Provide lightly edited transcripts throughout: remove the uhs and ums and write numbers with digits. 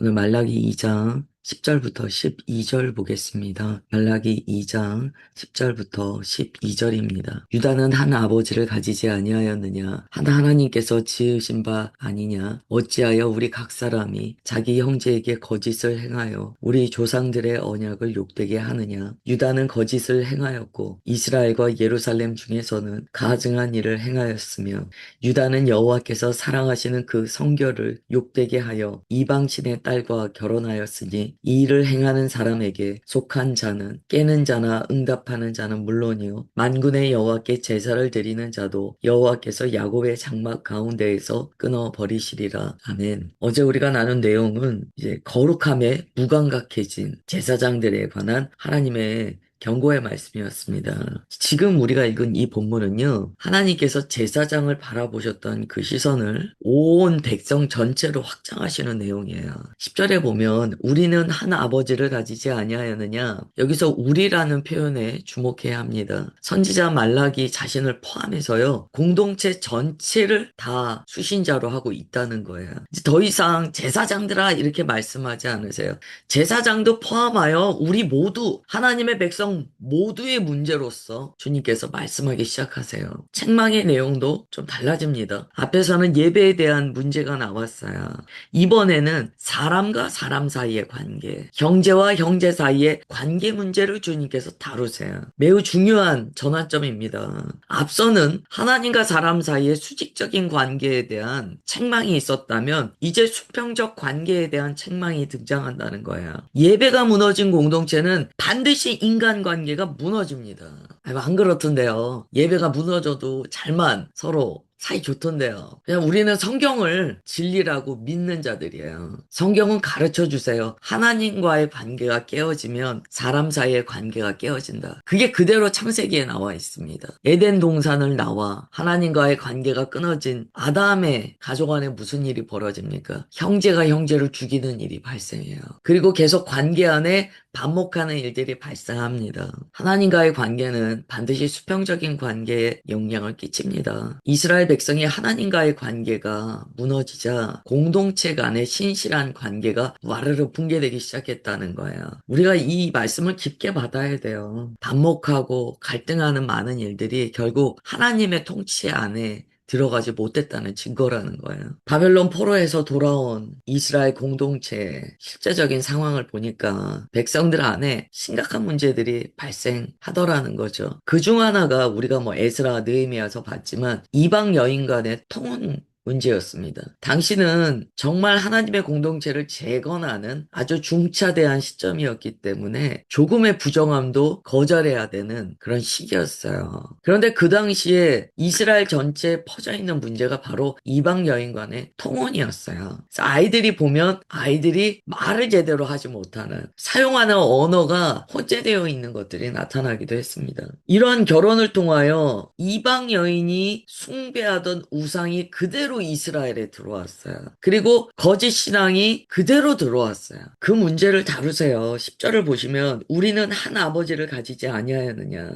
오늘 말라기 2장 10절부터 12절 보겠습니다. 말라기 2장 10절부터 12절입니다. 유다는 한 아버지를 가지지 아니하였느냐? 하나님께서 지으신 바 아니냐? 어찌하여 우리 각 사람이 자기 형제에게 거짓을 행하여 우리 조상들의 언약을 욕되게 하느냐? 유다는 거짓을 행하였고 이스라엘과 예루살렘 중에서는 가증한 일을 행하였으며 유다는 여호와께서 사랑하시는 그 성결을 욕되게 하여 이방신의 딸과 결혼하였으니 이 일을 행하는 사람에게 속한 자는 깨는 자나 응답하는 자는 물론이요 만군의 여호와께 제사를 드리는 자도 여호와께서 야곱의 장막 가운데에서 끊어 버리시리라. 아멘. 어제 우리가 나눈 내용은 이제 거룩함에 무감각해진 제사장들에 관한 하나님의 경고의 말씀이었습니다. 지금 우리가 읽은 이 본문은요, 하나님께서 제사장을 바라보셨던 그 시선을 온 백성 전체로 확장하시는 내용이에요. 10절에 보면 우리는 한 아버지를 가지지 아니하였느냐? 여기서 우리라는 표현에 주목해야 합니다. 선지자 말라기 자신을 포함해서요, 공동체 전체를 다 수신자로 하고 있다는 거예요. 이제 더 이상 제사장들아 이렇게 말씀하지 않으세요. 제사장도 포함하여 우리 모두 하나님의 백성 모두의 문제로서 주님께서 말씀하기 시작하세요. 책망의 내용도 좀 달라집니다. 앞에서는 예배에 대한 문제가 나왔어요. 이번에는 사람과 사람 사이의 관계, 형제와 형제 사이의 관계 문제를 주님께서 다루세요. 매우 중요한 전환점입니다. 앞서는 하나님과 사람 사이의 수직적인 관계에 대한 책망이 있었다면 이제 수평적 관계에 대한 책망이 등장한다는 거예요. 예배가 무너진 공동체는 반드시 인간관계가 무너집니다. 안 그렇던데요. 예배가 무너져도 잘만 서로 사이 좋던데요. 그냥 우리는 성경을 진리라고 믿는 자들이에요. 성경은 가르쳐 주세요. 하나님과의 관계가 깨어지면 사람 사이의 관계가 깨어진다. 그게 그대로 창세기에 나와 있습니다. 에덴 동산을 나와 하나님과의 관계가 끊어진 아담의 가족 안에 무슨 일이 벌어집니까? 형제가 형제를 죽이는 일이 발생해요. 그리고 계속 관계 안에 반목하는 일들이 발생합니다. 하나님과의 관계는 반드시 수평적인 관계에 영향을 끼칩니다. 이스라엘 백성이 하나님과의 관계가 무너지자 공동체 간의 신실한 관계가 와르르 붕괴되기 시작했다는 거예요. 우리가 이 말씀을 깊게 받아야 돼요. 반목하고 갈등하는 많은 일들이 결국 하나님의 통치 안에 들어가지 못했다는 증거라는 거예요. 바벨론 포로에서 돌아온 이스라엘 공동체의 실제적인 상황을 보니까 백성들 안에 심각한 문제들이 발생하더라는 거죠. 그 중 하나가 우리가 뭐 에스라, 느헤미야서 봤지만 이방 여인 간의 통혼 문제였습니다. 당시는 정말 하나님의 공동체를 재건하는 아주 중차대한 시점이었기 때문에 조금의 부정함도 거절해야 되는 그런 시기였어요. 그런데 그 당시에 이스라엘 전체에 퍼져 있는 문제가 바로 이방 여인 간의 통혼이었어요. 그래서 아이들이 보면 아이들이 말을 제대로 하지 못하는 사용하는 언어가 혼재되어 있는 것들이 나타나기도 했습니다. 이러한 결혼을 통하여 이방 여인이 숭배하던 우상이 그대로 이스라엘에 들어왔어요. 그리고 거짓 신앙이 그대로 들어왔어요. 그 문제를 다루세요. 10절을 보시면 우리는 한 아버지를 가지지 아니하였느냐.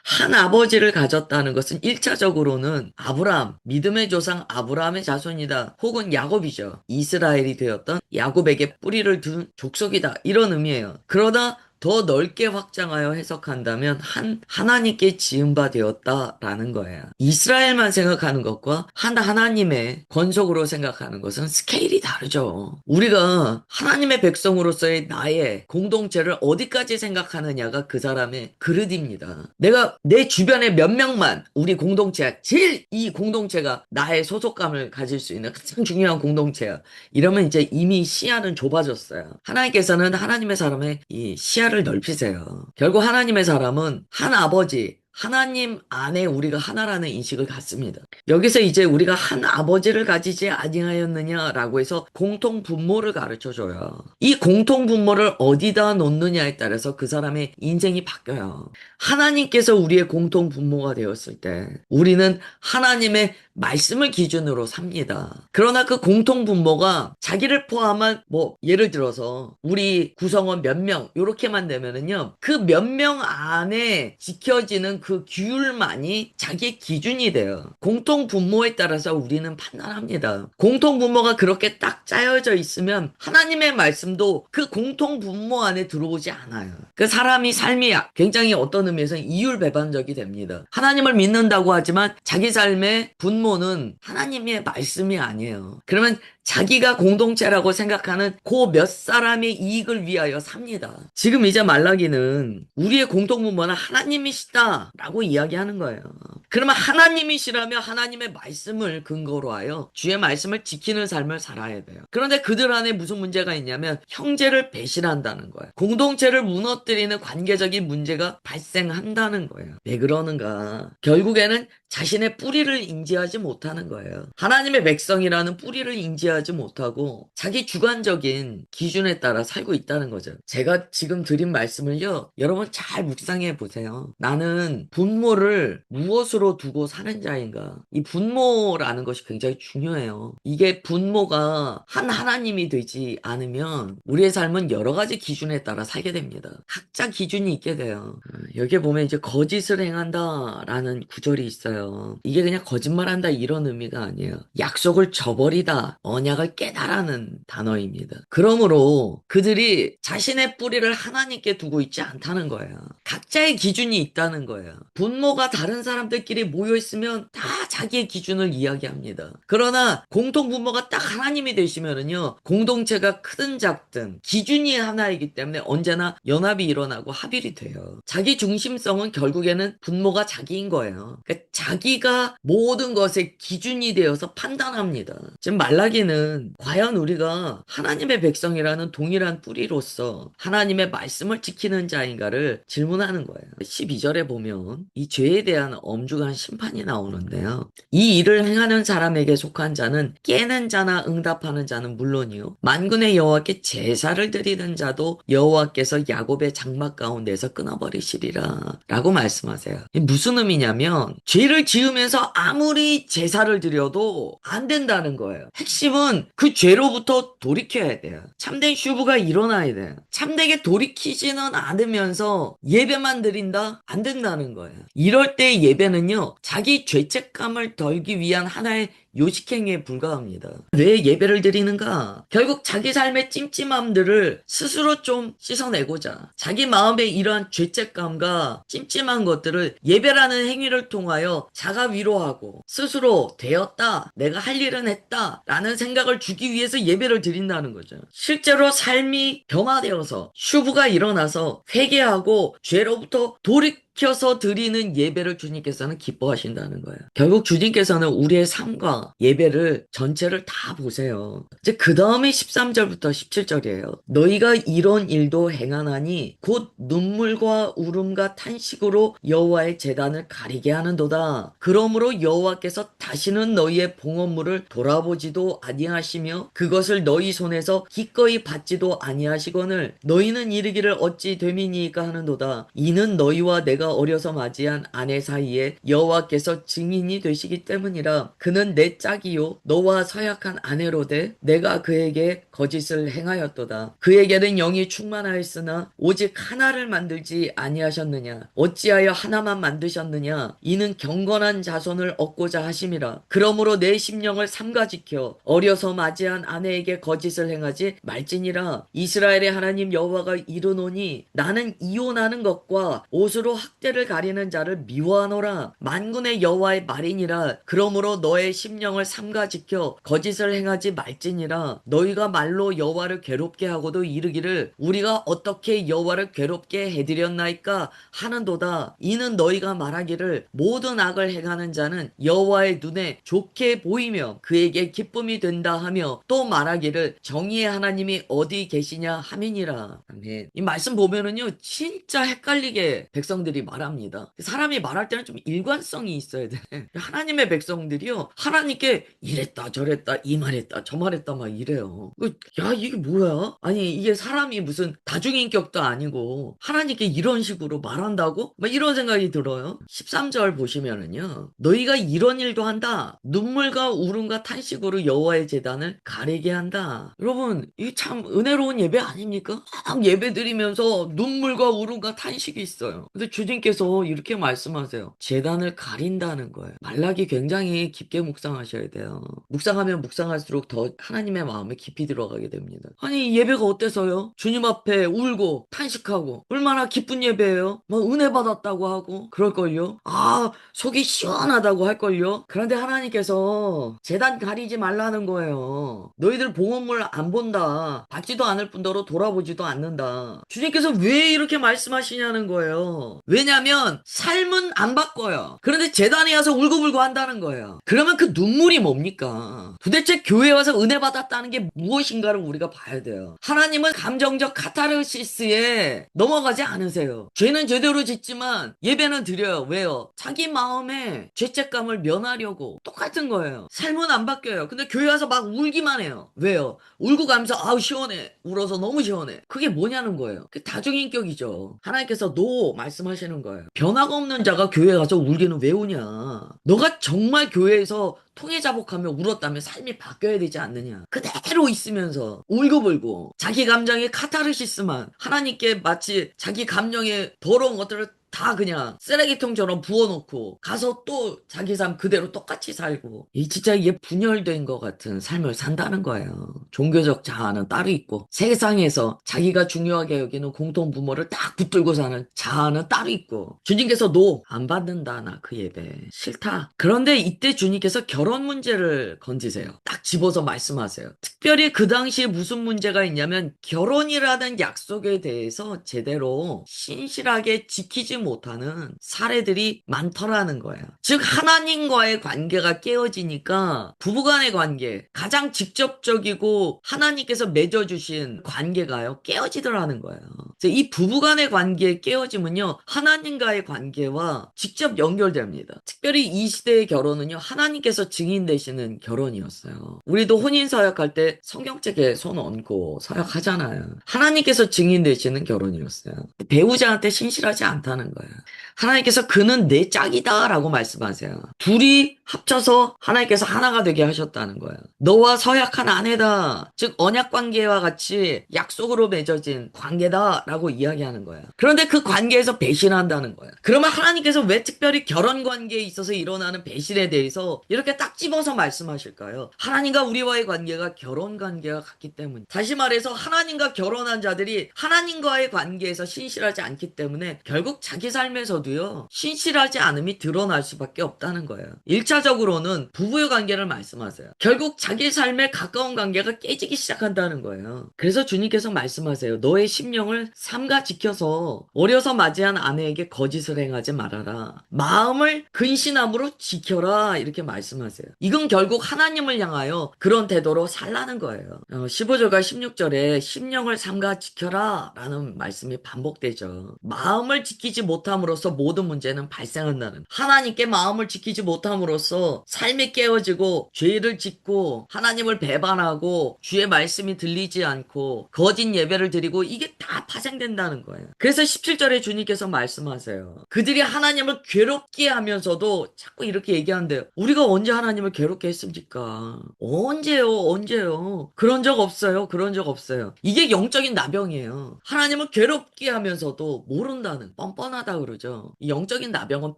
한 아버지를 가졌다는 것은 1차적으로는 아브라함, 믿음의 조상 아브라함의 자손이다. 혹은 야곱이죠. 이스라엘이 되었던 야곱에게 뿌리를 둔 족속이다. 이런 의미예요. 그러나 더 넓게 확장하여 해석한다면 하나님께 지은 바 되었다라는 거예요. 이스라엘만 생각하는 것과 하나님의 권속으로 생각하는 것은 스케일이 다르죠. 우리가 하나님의 백성으로서의 나의 공동체를 어디까지 생각하느냐가 그 사람의 그릇입니다. 내가 내 주변에 몇 명만 우리 공동체야. 제일 이 공동체가 나의 소속감을 가질 수 있는 가장 중요한 공동체야. 이러면 이제 이미 시야는 좁아졌어요. 하나님께서는 하나님의 사람의 이 시야를 넓히세요. 결국 하나님의 사람은 한 아버지, 하나님 안에 우리가 하나라는 인식을 갖습니다. 여기서 이제 우리가 한 아버지를 가지지 아니하였느냐라고 해서 공통 분모를 가르쳐 줘요. 이 공통 분모를 어디다 놓느냐에 따라서 그 사람의 인생이 바뀌어요. 하나님께서 우리의 공통 분모가 되었을 때 우리는 하나님의 말씀을 기준으로 삽니다. 그러나 그 공통분모가 자기를 포함한 예를 들어서 우리 구성원 몇 명 요렇게만 되면은요, 그 몇 명 안에 지켜지는 그 규율만이 자기의 기준이 돼요. 공통분모에 따라서 우리는 판단합니다. 공통분모가 그렇게 딱 짜여져 있으면 하나님의 말씀도 그 공통분모 안에 들어오지 않아요. 그 사람이 삶이 굉장히 어떤 의미에서는 이율배반적이 됩니다. 하나님을 믿는다고 하지만 자기 삶의 분모는 하나님의 말씀이 아니에요. 그러면 자기가 공동체라고 생각하는 그 몇 사람의 이익을 위하여 삽니다. 지금 이제 말라기는 우리의 공통분모는 하나님이시다라고 이야기하는 거예요. 그러면 하나님이시라면 하나님의 말씀을 근거로 하여 주의 말씀을 지키는 삶을 살아야 돼요. 그런데 그들 안에 무슨 문제가 있냐면 형제를 배신한다는 거예요. 공동체를 무너뜨리는 관계적인 문제가 발생한다는 거예요. 왜 그러는가? 결국에는 자신의 뿌리를 인지하지 못하는 거예요. 하나님의 백성이라는 뿌리를 인지하지 못하고 자기 주관적인 기준에 따라 살고 있다는 거죠. 제가 지금 드린 말씀을요, 여러분 잘 묵상해 보세요. 나는 분모를 무엇으로 두고 사는 자인가? 이 분모라는 것이 굉장히 중요해요. 이게 분모가 한 하나님이 되지 않으면 우리의 삶은 여러 가지 기준에 따라 살게 됩니다. 각자 기준이 있게 돼요. 여기에 보면 이제 거짓을 행한다라는 구절이 있어요. 이게 그냥 거짓말한다 이런 의미가 아니에요. 약속을 저버리다, 언약을 깨달라는 단어입니다. 그러므로 그들이 자신의 뿌리를 하나님께 두고 있지 않다는 거예요. 각자의 기준이 있다는 거예요. 분모가 다른 사람들끼리 모여 있으면 다 자기의 기준을 이야기합니다. 그러나 공통 분모가 딱 하나님이 되시면은요, 공동체가 크든 작든 기준이 하나이기 때문에 언제나 연합이 일어나고 합일이 돼요. 자기 중심성은 결국에는 분모가 자기인 거예요. 그러니까 자기가 모든 것의 기준이 되어서 판단합니다. 지금 말라기는 과연 우리가 하나님의 백성이라는 동일한 뿌리로서 하나님의 말씀을 지키는 자인가를 질문하는 거예요. 12절에 보면 이 죄에 대한 엄중한 심판이 나오는데요. 이 일을 행하는 사람에게 속한 자는 깨는 자나 응답하는 자는 물론이요, 만군의 여호와께 제사를 드리는 자도 여호와께서 야곱의 장막 가운데서 끊어버리시리라 라고 말씀하세요. 이게 무슨 의미냐면 죄를 지으면서 아무리 제사를 드려도 안 된다는 거예요. 핵심은 그 죄로부터 돌이켜야 돼요. 참된 슈브가 일어나야 돼요. 참되게 돌이키지는 않으면서 예배만 드린다? 안 된다는 거예요. 이럴 때 예배는요, 자기 죄책감을 덜기 위한 하나의 요식행위에 불과합니다. 왜 예배를 드리는가? 결국 자기 삶의 찜찜함들을 스스로 좀 씻어내고자, 자기 마음의 이러한 죄책감과 찜찜한 것들을 예배라는 행위를 통하여 자가 위로하고 스스로 되었다, 내가 할 일은 했다 라는 생각을 주기 위해서 예배를 드린다는 거죠. 실제로 삶이 변화되어서 슈브가 일어나서 회개하고 죄로부터 돌이켜서 드리는 예배를 주님께서는 기뻐하신다는 거예요. 결국 주님께서는 우리의 삶과 예배를 전체를 다 보세요. 이제 그 다음에 13절부터 17절이에요. 너희가 이런 일도 행하나니 곧 눈물과 울음과 탄식으로 여호와의 제단을 가리게 하는도다. 그러므로 여호와께서 다시는 너희의 봉헌물을 돌아보지도 아니하시며 그것을 너희 손에서 기꺼이 받지도 아니하시거늘 너희는 이르기를 어찌 됨이니까 하는도다. 이는 너희와 내가 어려서 맞이한 아내 사이에 여호와께서 증인이 되시기 때문이라. 그는 내 짝이요 너와 서약한 아내로되 내가 그에게 거짓을 행하였도다. 그에게는 영이 충만하였으나 오직 하나를 만들지 아니하셨느냐. 어찌하여 하나만 만드셨느냐. 이는 경건한 자손을 얻고자 하심이라. 그러므로 내 심령을 삼가지켜 어려서 맞이한 아내에게 거짓을 행하지 말지니라. 이스라엘의 하나님 여호와가 이르노니 나는 이혼하는 것과 옷으로 학대를 가리는 자를 미워하노라. 만군의 여호와의 말이니라. 그러므로 너의 심령을 삼가지켜 거짓을 행하지 말지니라. 너희가 말로 여호와를 괴롭게 하고도 이르기를 우리가 어떻게 여호와를 괴롭게 해드렸나이까 하는도다. 이는 너희가 말하기를 모든 악을 행하는 자는 여호와의 눈에 좋게 보이며 그에게 기쁨이 된다 하며 또 말하기를 정의의 하나님이 어디 계시냐 함이니라. 아멘. 이 말씀 보면은요, 진짜 헷갈리게 백성들이 말합니다. 사람이 말할 때는 좀 일관성이 있어야 돼. 하나님의 백성들이요, 하나님께 이랬다 저랬다 이 말했다 저 말했다 막 이래요. 야, 이게 뭐야? 아니, 이게 사람이 무슨 다중인격도 아니고 하나님께 이런 식으로 말한다고? 막 이런 생각이 들어요. 13절 보시면은요, 너희가 이런 일도 한다. 눈물과 울음과 탄식으로 여호와의 제단을 가리게 한다. 여러분, 이게 참 은혜로운 예배 아닙니까? 막 예배 드리면서 눈물과 울음과 탄식이 있어요. 근데 주님께서 이렇게 말씀하세요. 제단을 가린다는 거예요. 말라기 굉장히 깊게 묵상하셔야 돼요. 묵상하면 묵상할수록 더 하나님의 마음에 깊이 들어가게 됩니다. 아니, 예배가 어때서요? 주님 앞에 울고 탄식하고 얼마나 기쁜 예배예요? 막 은혜 받았다고 하고 그럴걸요? 아, 속이 시원하다고 할걸요? 그런데 하나님께서 제단 가리지 말라는 거예요. 너희들 봉헌물 안 본다. 받지도 않을 뿐더러 돌아보지도 않는다. 주님께서 왜 이렇게 말씀하시냐는 거예요. 왜냐면 삶은 안 바꿔요. 그런데 제단에 와서 울고불고 한다는 거예요. 그러면 그 눈물이 뭡니까? 도대체 교회에 와서 은혜 받았다는 게 무엇인가를 우리가 봐야 돼요. 하나님은 감정적 카타르시스에 넘어가지 않으세요. 죄는 제대로 짓지만 예배는 드려요. 왜요? 자기 마음에 죄책감을 면하려고. 똑같은 거예요. 삶은 안 바뀌어요. 근데 교회 와서 막 울기만 해요. 왜요? 울고 가면서 아우 시원해. 울어서 너무 시원해. 그게 뭐냐는 거예요. 그게 다중인격이죠. 하나님께서 노 말씀하시는 거예요. 변화가 없는 자가 교회 가서 울기는 왜 우냐. 너가 정말 교회에서 통해자복하며 울었다면 삶이 바뀌어야 되지 않느냐. 그대로 있으면서 울고불고 자기 감정의 카타르시스만 하나님께 마치 자기 감정의 더러운 것들을 다 그냥 쓰레기통처럼 부어놓고 가서 또 자기 삶 그대로 똑같이 살고 이 진짜 이게 분열된 것 같은 삶을 산다는 거예요. 종교적 자아는 따로 있고 세상에서 자기가 중요하게 여기는 공통 부모를 딱 붙들고 사는 자아는 따로 있고 주님께서 노 안 받는다 나 그 예배 싫다. 그런데 이때 주님께서 결혼 문제를 건지세요. 딱 집어서 말씀하세요. 특별히 그 당시에 무슨 문제가 있냐면 결혼이라는 약속에 대해서 제대로 신실하게 지키지 못하는 사례들이 많더라는 거예요. 즉 하나님과의 관계가 깨어지니까 부부간의 관계 가장 직접적이고 하나님께서 맺어주신 관계가요 깨어지더라는 거예요. 그래서 이 부부간의 관계의 깨어짐은요 하나님과의 관계와 직접 연결됩니다. 특별히 이 시대의 결혼은요 하나님께서 증인 되시는 결혼이었어요. 우리도 혼인 서약할 때 성경책에 손 얹고 서약하잖아요. 하나님께서 증인 되시는 결혼이었어요. 배우자한테 신실하지 않다는 거예요. 하나님께서 그는 내 짝이다 라고 말씀하세요. 둘이 합쳐서 하나님께서 하나가 되게 하셨다는 거예요. 너와 서약한 아내다. 즉 언약 관계와 같이 약속으로 맺어진 관계다 라고 이야기하는 거예요. 그런데 그 관계에서 배신한다는 거예요. 그러면 하나님께서 왜 특별히 결혼 관계에 있어서 일어나는 배신에 대해서 이렇게 딱 집어서 말씀하실까요? 하나님과 우리와의 관계가 결혼 관계와 같기 때문에 다시 말해서 하나님과 결혼한 자들이 하나님과의 관계에서 신실하지 않기 때문에 결국 자기 삶에서도요 신실하지 않음이 드러날 수밖에 없다는 거예요. 1차적으로는 부부의 관계를 말씀하세요. 결국 자기 삶에 가까운 관계가 깨지기 시작한다는 거예요. 그래서 주님께서 말씀하세요. 너의 심령을 삼가 지켜서 어려서 맞이한 아내에게 거짓을 행하지 말아라. 마음을 근신함으로 지켜라 이렇게 말씀하세요. 이건 결국 하나님을 향하여 그런 태도로 살라는 거예요. 15절과 16절에 심령을 삼가 지켜라 라는 말씀이 반복되죠. 마음을 지키지 못함으로써 모든 문제는 발생한다는 하나님께 마음을 지키지 못함으로써 삶이 깨어지고 죄를 짓고 하나님을 배반하고 주의 말씀이 들리지 않고 거짓 예배를 드리고 이게 다 파생된다는 거예요. 그래서 17절에 주님께서 말씀하세요. 그들이 하나님을 괴롭게 하면서도 자꾸 이렇게 얘기한대요. 우리가 언제 하나님을 괴롭게 했습니까? 언제요? 그런 적 없어요. 그런 적 없어요. 이게 영적인 나병이에요. 하나님을 괴롭게 하면서도 모른다는 뻔뻔하다 그러죠. 이 영적인 나병은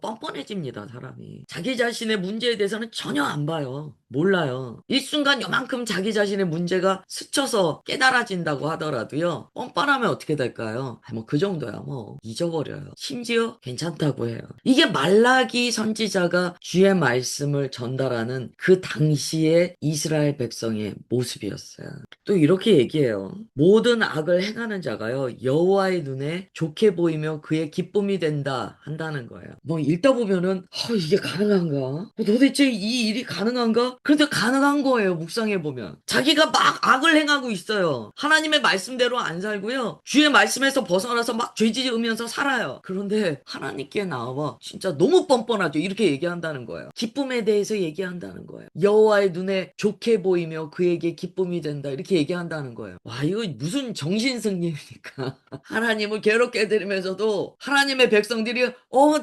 뻔뻔해집니다. 사람이. 자기 자신의 문제에 대해서는 전혀 안 봐요. 몰라요. 일순간 요만큼 자기 자신의 문제가 스쳐서 깨달아진다고 하더라도요. 뻔뻔하면 어떻게 될까요? 뭐 그 정도야 뭐 잊어버려요. 심지어 괜찮다고 해요. 이게 말라기 선지자가 주의 말씀을 전달하는 그 당시의 이스라엘 백성의 모습이었어요. 또 이렇게 얘기해요. 모든 악을 행하는 자가요. 여호와의 눈에 좋게 보이며 그의 기쁨이 된다 한다는 거예요. 뭐 읽다 보면은 이게 가능한가? 도대체 이 일이 가능한가? 그런데 가능한 거예요. 묵상해 보면. 자기가 막 악을 행하고 있어요. 하나님의 말씀대로 안 살고요. 주의 말씀 말씀에서 벗어나서 막 죄지으면서 살아요. 그런데 하나님께 나와 진짜 너무 뻔뻔하죠. 이렇게 얘기한다는 거예요. 기쁨에 대해서 얘기한다는 거예요. 여호와의 눈에 좋게 보이며 그에게 기쁨이 된다. 이렇게 얘기한다는 거예요. 와, 이거 무슨 정신승리입니까? 하나님을 괴롭게 해드리면서도 하나님의 백성들이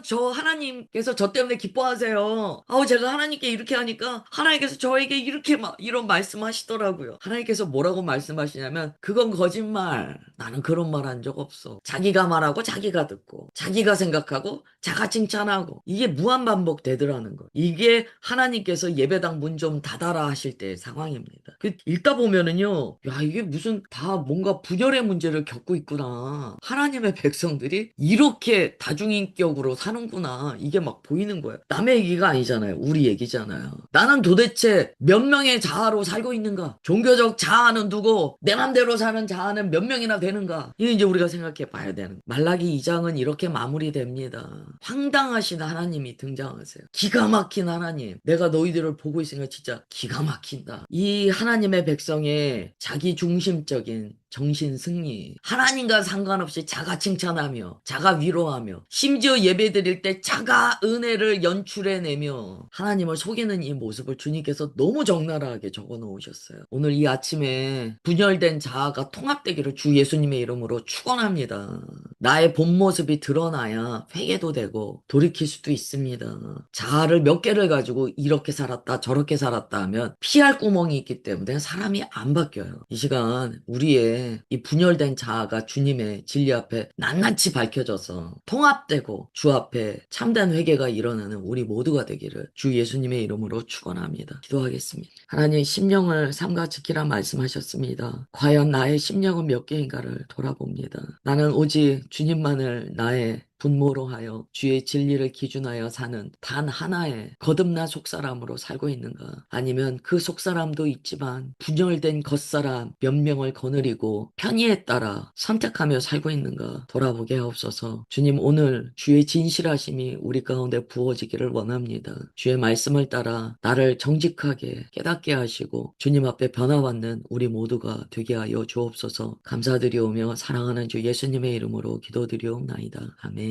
저 하나님께서 저 때문에 기뻐하세요. 제가 하나님께 이렇게 하니까 하나님께서 저에게 이렇게 막 이런 말씀하시더라고요. 하나님께서 뭐라고 말씀하시냐면 그건 거짓말. 나는 그런 말 한 적 없어. 자기가 말하고 자기가 듣고 자기가 생각하고 자가 칭찬하고 이게 무한 반복되더라는 거. 이게 하나님께서 예배당 문 좀 닫아라 하실 때의 상황입니다. 읽다 보면은요. 야, 이게 무슨 다 뭔가 분열의 문제를 겪고 있구나. 하나님의 백성들이 이렇게 다중인격으로 사는구나. 이게 막 보이는 거예요. 남의 얘기가 아니잖아요. 우리 얘기잖아요. 나는 도대체 몇 명의 자아로 살고 있는가? 종교적 자아는 두고 내 맘대로 사는 자아는 몇 명이나 되는가? 이게 이제 우리가 생각해 봐야 되는. 말라기 2장은 이렇게 마무리됩니다. 황당하신 하나님이 등장하세요. 기가 막힌 하나님. 내가 너희들을 보고 있으니까 진짜 기가 막힌다. 이 하나님의 백성의 자기 중심적인 정신 승리. 하나님과 상관없이 자가 칭찬하며 자가 위로하며 심지어 예배 드릴 때 자가 은혜를 연출해내며 하나님을 속이는 이 모습을 주님께서 너무 적나라하게 적어 놓으셨어요. 오늘 이 아침에 분열된 자아가 통합되기를 주 예수님의 이름으로 축원합니다. 나의 본 모습이 드러나야 회개도 되고 돌이킬 수도 있습니다. 자아를 몇 개를 가지고 이렇게 살았다 저렇게 살았다 하면 피할 구멍이 있기 때문에 사람이 안 바뀌어요. 이 시간 우리의 이 분열된 자아가 주님의 진리 앞에 낱낱이 밝혀져서 통합되고 주 앞에 참된 회개가 일어나는 우리 모두가 되기를 주 예수님의 이름으로 축원합니다. 기도하겠습니다. 하나님 심령을 삼가 지키라 말씀하셨습니다. 과연 나의 심령은 몇 개인가를 돌아봅니다. 나는 오직 주님만을 나의 분모로 하여 주의 진리를 기준하여 사는 단 하나의 거듭난 속사람으로 살고 있는가? 아니면 그 속사람도 있지만 분열된 겉사람 몇 명을 거느리고 편의에 따라 선택하며 살고 있는가? 돌아보게 하옵소서. 주님 오늘 주의 진실하심이 우리 가운데 부어지기를 원합니다. 주의 말씀을 따라 나를 정직하게 깨닫게 하시고 주님 앞에 변화받는 우리 모두가 되게 하여 주옵소서. 감사드리오며 사랑하는 주 예수님의 이름으로 기도드리옵나이다. 아멘.